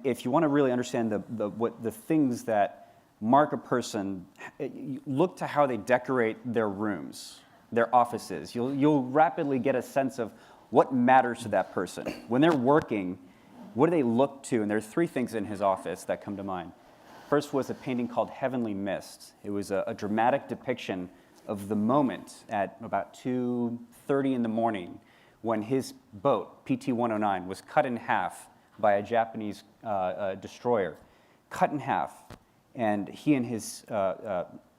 If you want to really understand the things that mark a person, look to how they decorate their rooms, their offices. You'll rapidly get a sense of what matters to that person. When they're working, what do they look to? And there are three things in his office that come to mind. First was a painting called Heavenly Mist. It was a dramatic depiction of the moment at about 2:30 in the morning when his boat, PT-109, was cut in half by a Japanese destroyer, cut in half. And he and his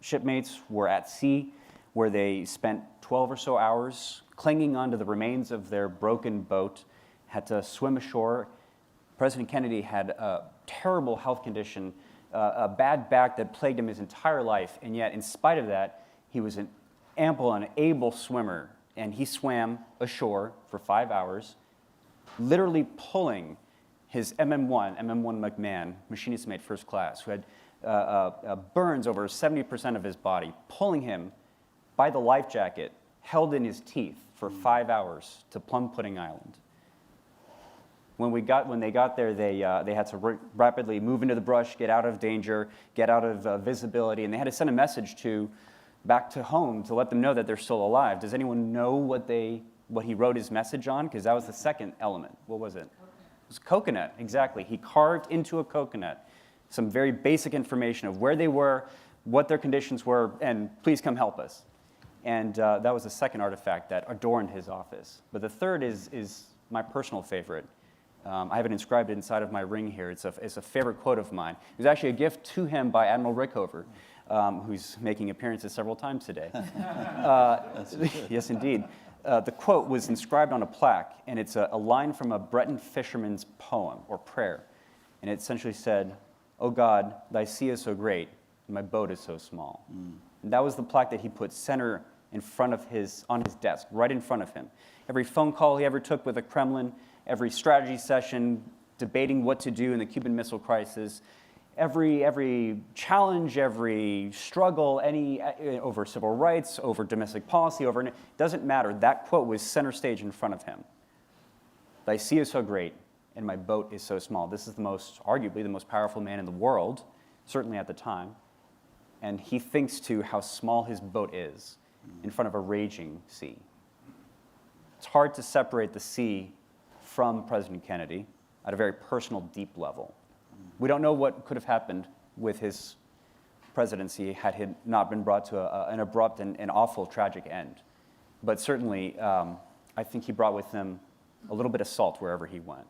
shipmates were at sea, where they spent 12 or so hours clinging onto the remains of their broken boat, had to swim ashore. President Kennedy had a terrible health condition, a bad back that plagued him his entire life, and yet in spite of that, he was an ample and able swimmer, and he swam ashore for 5 hours, literally pulling his MM1 McMahon, machinist mate first class, who had burns over 70% of his body, pulling him by the life jacket, held in his teeth for 5 hours to Plum Pudding Island. When they got there, they had to rapidly move into the brush, get out of danger, get out of visibility, and they had to send a message back to home to let them know that they're still alive. Does anyone know what he wrote his message on? Because that was the second element. What was it? It was coconut, exactly. He carved into a coconut some very basic information of where they were, what their conditions were, and please come help us. And that was the second artifact that adorned his office. But the third is my personal favorite. I have it inscribed inside of my ring here. It's a favorite quote of mine. It was actually a gift to him by Admiral Rickover, who's making appearances several times today. Yes, indeed. The quote was inscribed on a plaque, and it's a line from a Breton fisherman's poem or prayer. And it essentially said, "O God, thy sea is so great, and my boat is so small." And that was the plaque that he put center in front of on his desk, right in front of him. Every phone call he ever took with the Kremlin, every strategy session debating what to do in the Cuban Missile Crisis, every challenge, every struggle, over civil rights, over domestic policy, it doesn't matter. That quote was center stage in front of him. "Thy sea is so great, and my boat is so small." This is arguably the most powerful man in the world, certainly at the time. And he thinks to how small his boat is in front of a raging sea. It's hard to separate the sea from President Kennedy at a very personal, deep level. We don't know what could have happened with his presidency had he not been brought to an abrupt and awful, tragic end. But certainly, I think he brought with him a little bit of salt wherever he went.